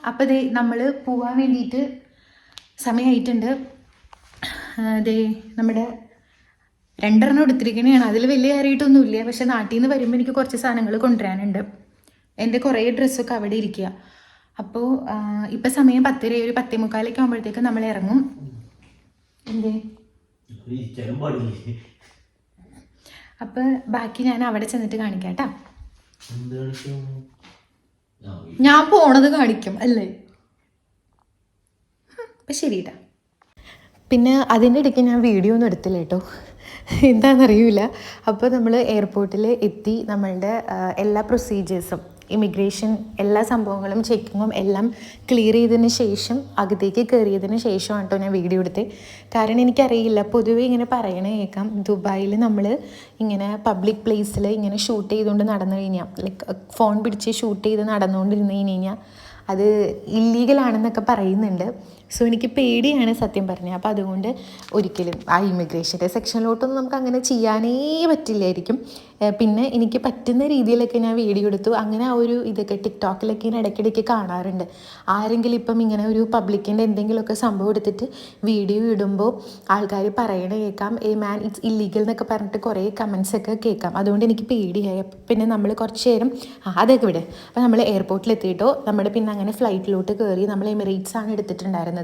അപ്പോൾ ദേ നമ്മൾ പോവാൻ വേണ്ടിയിട്ട് സമയമായിട്ടുണ്ട്. ദേ നമ്മുടെ 2 എടുത്തിരിക്കണതാണ്. അതിൽ വലിയ കാര്യമായിട്ടൊന്നുമില്ല. പക്ഷെ നാട്ടിൽ നിന്ന് വരുമ്പോൾ എനിക്ക് കുറച്ച് സാധനങ്ങൾ കൊണ്ടുവരാനുണ്ട്. എൻ്റെ കുറേ ഡ്രസ്സൊക്കെ അവിടെ ഇരിക്കുക. അപ്പോൾ ഇപ്പം സമയം 10:30, ഒരു 10:45 ആകുമ്പോഴത്തേക്ക് നമ്മൾ ഇറങ്ങും. എന്തേ അപ്പം ബാക്കി ഞാൻ അവിടെ ചെന്നിട്ട് കാണിക്കാം കേട്ടോ. ഞാൻ പോണത് കാണിക്കും അല്ലേ? അപ്പം ശരി കേട്ടോ. പിന്നെ അതിൻ്റെ ഇടയ്ക്ക് ഞാൻ വീഡിയോ ഒന്നും എടുത്തില്ല കേട്ടോ, എന്താണെന്നറിയില്ല. അപ്പോൾ നമ്മൾ എയർപോർട്ടിൽ എത്തി നമ്മളുടെ എല്ലാ പ്രൊസീജിയേഴ്സും, ഇമിഗ്രേഷൻ എല്ലാ സംഭവങ്ങളും ചെക്കിങ്ങും എല്ലാം ക്ലിയർ ചെയ്തതിന് ശേഷം അകത്തേക്ക് കയറിയതിന് ശേഷമാണ് കേട്ടോ ഞാൻ വീഡിയോ എടുത്തത്. കാരണം എനിക്കറിയില്ല, പൊതുവേ ഇങ്ങനെ പറയണേ കേൾക്കാം, ദുബായിൽ നമ്മൾ ഇങ്ങനെ പബ്ലിക് പ്ലേസിൽ ഇങ്ങനെ ഷൂട്ട് ചെയ്തുകൊണ്ട് നടന്നു കഴിഞ്ഞാൽ, ലൈക്ക് ഫോൺ പിടിച്ച് ഷൂട്ട് ചെയ്ത് നടന്നുകൊണ്ടിരുന്ന് കഴിഞ്ഞാൽ അത് ഇല്ലീഗലാണെന്നൊക്കെ പറയുന്നുണ്ട്. സോ എനിക്ക് പേടിയാണ് സത്യം പറഞ്ഞത്. അപ്പോൾ അതുകൊണ്ട് ഒരിക്കലും ആ ഇമിഗ്രേഷൻ്റെ സെക്ഷനിലോട്ടൊന്നും നമുക്ക് അങ്ങനെ ചെയ്യാനേ പറ്റില്ലായിരിക്കും. പിന്നെ എനിക്ക് പറ്റുന്ന രീതിയിലൊക്കെ ഞാൻ വീഡിയോ എടുത്തു. അങ്ങനെ ആ ഒരു ഇതൊക്കെ ടിക്ടോക്കിലൊക്കെ ഇങ്ങനെ ഇടയ്ക്കിടയ്ക്ക് കാണാറുണ്ട്. ആരെങ്കിലും ഇപ്പം ഇങ്ങനെ ഒരു പബ്ലിക്കിൻ്റെ എന്തെങ്കിലുമൊക്കെ സംഭവം എടുത്തിട്ട് വീഡിയോ ഇടുമ്പോൾ ആൾക്കാർ പറയണ കേൾക്കാം, മാൻ ഇറ്റ്സ് ഇല്ലീഗൽ എന്നൊക്കെ പറഞ്ഞിട്ട് കുറേ കമൻസൊക്കെ കേൾക്കാം. അതുകൊണ്ട് എനിക്ക് പേടിയായി. പിന്നെ നമ്മൾ കുറച്ച് നേരം അതൊക്കെ വിട്. അപ്പോൾ നമ്മൾ എയർപോർട്ടിലെത്തിയിട്ടോ നമ്മൾ പിന്നെ അങ്ങനെ ഫ്ലൈറ്റിലോട്ട് കയറി. നമ്മൾ എമിറേറ്റ്സ് ആണ് എടുത്തിട്ടുണ്ടായിരുന്നത്.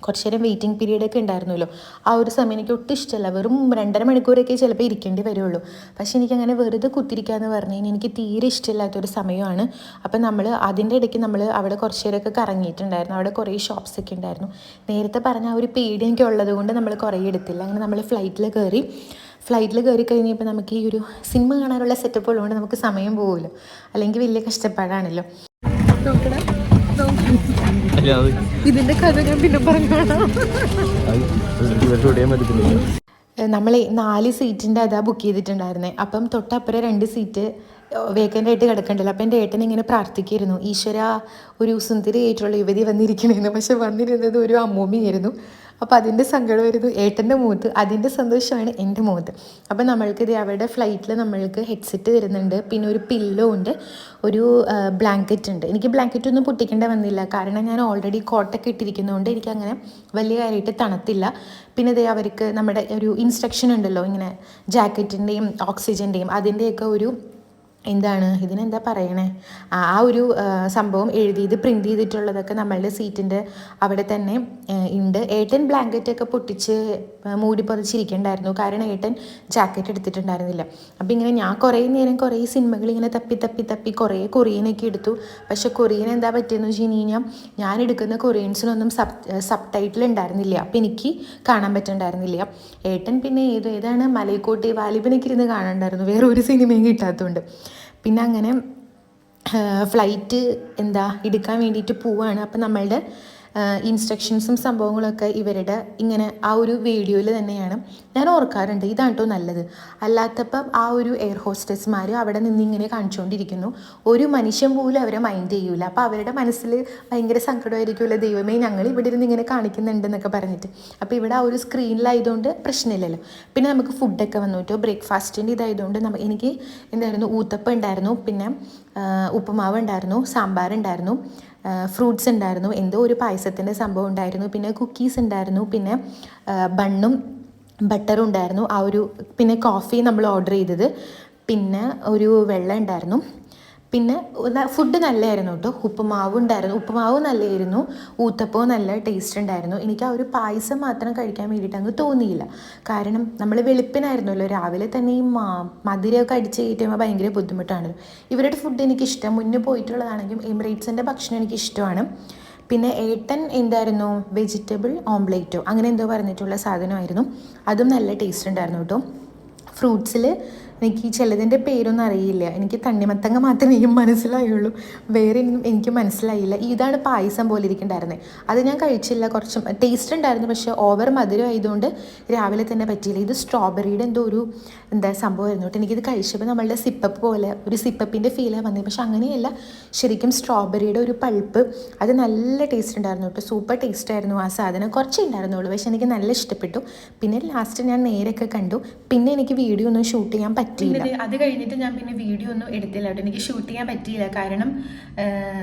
കുറച്ച് നേരം വെയിറ്റിംഗ് പീരീഡൊക്കെ ഉണ്ടായിരുന്നല്ലോ. ആ ഒരു സമയം എനിക്ക് ഒട്ടും ഇഷ്ടമല്ല. വെറും 2.5 മണിക്കൂറൊക്കെ ചിലപ്പോൾ ഇരിക്കേണ്ടി വരുള്ളൂ. പക്ഷേ എനിക്കങ്ങനെ വെറുതെ കുത്തിരിക്കാമെന്ന് പറഞ്ഞു കഴിഞ്ഞാൽ എനിക്ക് തീരെ ഇഷ്ടമില്ലാത്തൊരു സമയമാണ്. അപ്പം നമ്മൾ അതിൻ്റെ ഇടയ്ക്ക് നമ്മൾ അവിടെ കുറച്ച് നേരമൊക്കെ കറങ്ങിയിട്ടുണ്ടായിരുന്നു. അവിടെ കുറേ ഷോപ്സൊക്കെ ഉണ്ടായിരുന്നു. നേരത്തെ പറഞ്ഞ ആ ഒരു പേടി എനിക്ക് ഉള്ളത് കൊണ്ട് നമ്മൾ കുറേ എടുത്തില്ല. അങ്ങനെ നമ്മൾ ഫ്ലൈറ്റിൽ കയറി കഴിഞ്ഞപ്പോൾ നമുക്ക് ഈ ഒരു സിനിമ കാണാനുള്ള സെറ്റപ്പ് ഉള്ളതുകൊണ്ട് നമുക്ക് സമയം പോകുമല്ലോ, അല്ലെങ്കിൽ വലിയ കഷ്ടപ്പാടാണല്ലോ. ഇതിന്റെ കഥ ഞാൻ പിന്നെ പറഞ്ഞോളാം. നമ്മൾ 4 സീറ്റിൻ്റെ അതാ ബുക്ക് ചെയ്തിട്ടുണ്ടായിരുന്നേ. അപ്പം തൊട്ടപ്പുറം 2 സീറ്റ് വേക്കൻ്റ് ആയിട്ട് കിടക്കണ്ടല്ലോ. അപ്പം എൻ്റെ ഏട്ടൻ ഇങ്ങനെ പ്രാർത്ഥിക്കായിരുന്നു, ഈശ്വര ഒരു സുന്ദരിയായിട്ടുള്ള യുവതി വന്നിരിക്കണേന്ന്. പക്ഷെ വന്നിരുന്നത് ഒരു അമ്മൂമ്മയായിരുന്നു. അപ്പോൾ അതിൻ്റെ സങ്കടമായിരുന്നു ഏട്ടൻ്റെ മുഖത്ത്, അതിൻ്റെ സന്തോഷമാണ് എൻ്റെ മുഖത്ത്. അപ്പം നമ്മൾക്ക് ഇത് അവരുടെ ഫ്ലൈറ്റിൽ നമ്മൾക്ക് ഹെഡ്സെറ്റ് തരുന്നുണ്ട്, പിന്നെ ഒരു പില്ലോ ഉണ്ട്, ഒരു ബ്ലാങ്കറ്റ് ഉണ്ട്. എനിക്ക് ബ്ലാങ്കറ്റ് ഒന്നും പൊട്ടിക്കേണ്ട വന്നില്ല, കാരണം ഞാൻ ഓൾറെഡി കോട്ടൊക്കെ ഇട്ടിരിക്കുന്നതുകൊണ്ട് എനിക്കങ്ങനെ വലിയ കാര്യമായിട്ട് തണുത്തില്ല. പിന്നെ ഇത് അവർക്ക് നമ്മുടെ ഒരു ഇൻസ്ട്രക്ഷൻ ഉണ്ടല്ലോ, ഇങ്ങനെ ജാക്കറ്റിൻ്റെയും ഓക്സിജൻ്റെയും അതിൻ്റെയൊക്കെ ഒരു എന്താണ് ഇതിനെന്താ പറയണേ, ആ ഒരു സംഭവം എഴുതിയത് പ്രിൻ്റ് ചെയ്തിട്ടുള്ളതൊക്കെ നമ്മളുടെ സീറ്റിൻ്റെ അവിടെ തന്നെ ഉണ്ട്. ഏട്ടൻ ബ്ലാങ്കറ്റൊക്കെ പൊട്ടിച്ച് മൂടി പൊതിച്ചിരിക്കണ്ടായിരുന്നു, കാരണം ഏട്ടൻ ജാക്കറ്റ് എടുത്തിട്ടുണ്ടായിരുന്നില്ല. അപ്പോൾ ഇങ്ങനെ ഞാൻ കുറേ നേരം കുറേ സിനിമകൾ ഇങ്ങനെ തപ്പി കുറേ കൊറിയനൊക്കെ എടുത്തു. പക്ഷെ കൊറിയൻ എന്താ പറ്റിയെന്ന് വെച്ച് കഴിഞ്ഞാൽ ഞാൻ എടുക്കുന്ന കൊറിയൻസിനൊന്നും സബ് ടൈറ്റിൽ ഉണ്ടായിരുന്നില്ല. അപ്പോൾ എനിക്ക് കാണാൻ പറ്റുന്നുണ്ടായിരുന്നില്ല. ഏട്ടൻ പിന്നെ ഏതാണ് മലൈക്കോട്ടെ വാലിബനൊക്കെ ഇരുന്ന് കാണാനുണ്ടായിരുന്നു, വേറെ ഒരു സിനിമയും കിട്ടാത്തതുകൊണ്ട്. പിന്നെ അങ്ങനെ ഫ്ലൈറ്റ് എടുക്കാൻ വേണ്ടിയിട്ട് പോവുകയാണ്. അപ്പം നമ്മളുടെ ഇൻസ്ട്രക്ഷൻസും സംഭവങ്ങളൊക്കെ ഇവരുടെ ഇങ്ങനെ ആ ഒരു വീഡിയോയിൽ തന്നെയാണ്. ഞാൻ ഓർക്കാറുണ്ട്, ഇതാണ് കേട്ടോ നല്ലത്. അല്ലാത്തപ്പം ആ ഒരു എയർ ഹോസ്റ്റസ്മാർ അവിടെ നിന്ന് ഇങ്ങനെ കാണിച്ചുകൊണ്ടിരിക്കുന്നു, ഒരു മനുഷ്യൻ പോലും അവരെ മൈൻഡ് ചെയ്യൂല. അപ്പോൾ അവരുടെ മനസ്സിൽ ഭയങ്കര സങ്കടമായിരിക്കുമല്ലോ, ദൈവമേ ഞങ്ങൾ ഇവിടെ ഇരുന്ന് ഇങ്ങനെ കാണിക്കുന്നുണ്ടെന്നൊക്കെ പറഞ്ഞിട്ട്. അപ്പോൾ ഇവിടെ ആ ഒരു സ്ക്രീനിലായതുകൊണ്ട് പ്രശ്നമില്ലല്ലോ. പിന്നെ നമുക്ക് ഫുഡൊക്കെ വന്നു കേട്ടോ, ബ്രേക്ക്ഫാസ്റ്റിൻ്റെ ഇതായതുകൊണ്ട് എനിക്ക് ഊത്തപ്പം ഉണ്ടായിരുന്നു, പിന്നെ ഉപ്പുമാവ് ഉണ്ടായിരുന്നു, സാമ്പാർ ഉണ്ടായിരുന്നു, ഫ്രൂട്ട്സ് ഉണ്ടായിരുന്നു, എന്തോ ഒരു പായസത്തിൻ്റെ സംഭവം ഉണ്ടായിരുന്നു, പിന്നെ കുക്കീസ് ഉണ്ടായിരുന്നു, പിന്നെ ബണ്ണും ബട്ടറും ഉണ്ടായിരുന്നു. പിന്നെ കോഫി നമ്മൾ ഓർഡർ ചെയ്തത്, പിന്നെ ഒരു വെള്ളം ഉണ്ടായിരുന്നു. പിന്നെ ഫുഡ് നല്ലതായിരുന്നു കേട്ടോ, ഉപ്പുമാവ് നല്ലതായിരുന്നു, ഊത്തപ്പവും നല്ല ടേസ്റ്റ് ഉണ്ടായിരുന്നു. എനിക്ക് ആ ഒരു പായസം മാത്രം കഴിക്കാൻ വേണ്ടിയിട്ട് അങ്ങ് തോന്നിയില്ല, കാരണം നമ്മൾ വെളുപ്പിനായിരുന്നല്ലോ, രാവിലെ തന്നെ ഈ മധുരമൊക്കെ അടിച്ച് കയറ്റുമ്പോൾ ഭയങ്കര ബുദ്ധിമുട്ടാണല്ലോ. ഇവരുടെ ഫുഡ് എനിക്കിഷ്ടം, മുന്നേ പോയിട്ടുള്ളതാണെങ്കിലും എമിറേറ്റ്സിൻ്റെ ഭക്ഷണം എനിക്കിഷ്ടമാണ്. പിന്നെ ഏട്ടൻ വെജിറ്റബിൾ ഓംലേറ്റോ അങ്ങനെ എന്തോ പറഞ്ഞിട്ടുള്ള സാധനമായിരുന്നു, അതും നല്ല ടേസ്റ്റ് ഉണ്ടായിരുന്നു കേട്ടോ. ഫ്രൂട്ട്സിൽ എനിക്ക് ചിലതിൻ്റെ പേരൊന്നും അറിയില്ല, എനിക്ക് തണ്ണിമത്തങ്ങ മാത്രമേ എനിക്ക് മനസ്സിലായുള്ളൂ, വേറെ ഒന്നും എനിക്ക് മനസ്സിലായില്ല. ഇതാണ് പായസം പോലെ ഇരിക്കണ്ടായിരുന്നത്, അത് ഞാൻ കഴിച്ചില്ല. കുറച്ച് ടേസ്റ്റ് ഉണ്ടായിരുന്നു, പക്ഷേ ഓവർ മധുരം ആയതുകൊണ്ട് രാവിലെ തന്നെ പറ്റിയില്ല. ഇത് സ്ട്രോബെറിയുടെ എന്തോ ഒരു സംഭവമായിരുന്നു കേട്ടോ. എനിക്കിത് കഴിച്ചപ്പോൾ നമ്മളുടെ സിപ്പപ്പ് പോലെ ഒരു സിപ്പപ്പിൻ്റെ ഫീലാണ് വന്നത്, പക്ഷെ അങ്ങനെയല്ല, ശരിക്കും സ്ട്രോബെറിയുടെ ഒരു പൾപ്പ്, അത് നല്ല ടേസ്റ്റ് ഉണ്ടായിരുന്നു കേട്ടോ, സൂപ്പർ ടേസ്റ്റ് ആയിരുന്നു ആ സാധനം. കുറച്ചേ ഉണ്ടായിരുന്നുള്ളൂ, പക്ഷെ എനിക്ക് നല്ല ഇഷ്ടപ്പെട്ടു. പിന്നെ ലാസ്റ്റ് ഞാൻ നേരൊക്കെ കണ്ടു, പിന്നെ എനിക്ക് വീഡിയോ ഒന്നും ഷൂട്ട് ചെയ്യാൻ പറ്റിയില്ല. അത് കഴിഞ്ഞിട്ട് ഞാൻ പിന്നെ വീഡിയോ ഒന്നും എടുത്തില്ല കേട്ടോ. എനിക്ക് ഷൂട്ട് ചെയ്യാൻ പറ്റിയില്ല. കാരണം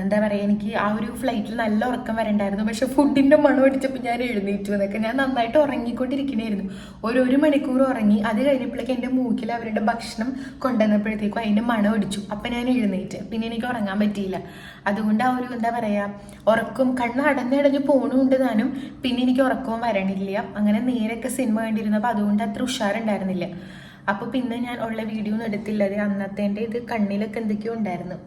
എന്താ പറയുക, എനിക്ക് ആ ഒരു ഫ്ലൈറ്റിൽ നല്ല ഉറക്കം വരണ്ടായിരുന്നു. പക്ഷെ ഫുഡിൻ്റെ മണം അടിച്ചപ്പോൾ ഞാൻ എഴുന്നേറ്റു എന്നൊക്കെ. ഞാൻ നന്നായിട്ട് ഉറങ്ങിക്കൊണ്ടിരിക്കണായിരുന്നു. ഒരു മണിക്കൂർ ഉറങ്ങി. അത് കഴിഞ്ഞപ്പോഴേക്കും എൻ്റെ മൂക്കിൽ അവരുടെ ഭക്ഷണം കൊണ്ടുവന്നപ്പോഴത്തേക്കും അതിൻ്റെ മണം അടിച്ചു. അപ്പം ഞാൻ എഴുന്നേറ്റ്. പിന്നെ എനിക്ക് ഉറങ്ങാൻ പറ്റിയില്ല. അതുകൊണ്ട് ആ ഒരു എന്താ പറയുക, ഉറക്കം കണ്ണ് അടഞ്ഞടഞ്ഞ് പോണുണ്ട് താനും. പിന്നെ എനിക്ക് ഉറക്കവും വരണില്ല. അങ്ങനെ നേരൊക്കെ സിനിമ കണ്ടിരുന്നപ്പോൾ അതുകൊണ്ട് അത്ര ഉഷാറുണ്ടായിരുന്നില്ല. അപ്പോൾ പിന്നെ ഞാൻ ഉള്ള വീഡിയോ ഒന്നും എടുത്തില്ല. അന്നത്തേൻ്റെ ഇത് കണ്ണിലൊക്കെ എന്തൊക്കെയോ ഉണ്ടായിരുന്നു.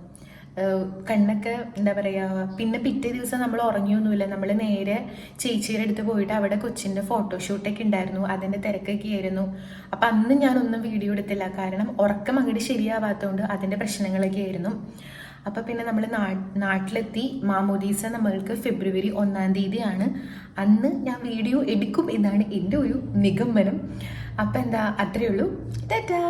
കണ്ണൊക്കെ എന്താ പറയുക. പിന്നെ പിറ്റേ ദിവസം നമ്മൾ ഉറങ്ങിയൊന്നുമില്ല. നമ്മൾ നേരെ ചേച്ചിയുടെ അടുത്ത് പോയിട്ട് അവിടെ കൊച്ചിൻ്റെ ഫോട്ടോഷൂട്ടൊക്കെ ഉണ്ടായിരുന്നു. അതിൻ്റെ തിരക്കൊക്കെ ആയിരുന്നു. അപ്പം അന്ന് ഞാനൊന്നും വീഡിയോ എടുത്തില്ല. കാരണം ഉറക്കം അങ്ങോട്ട് ശരിയാവാത്തതുകൊണ്ട് അതിൻ്റെ പ്രശ്നങ്ങളൊക്കെ ആയിരുന്നു. അപ്പോൾ പിന്നെ നമ്മൾ നാട്ടിലെത്തി. മാമോദീസ നമ്മൾക്ക് ഫെബ്രുവരി 1-ാം തീയതിയാണ്. അന്ന് ഞാൻ വീഡിയോ എടുക്കും എന്നാണ് എൻ്റെ ഒരു നിഗമനം. അപ്പം എന്താ, അത്രയേ ഉള്ളൂ. ടാറ്റാ.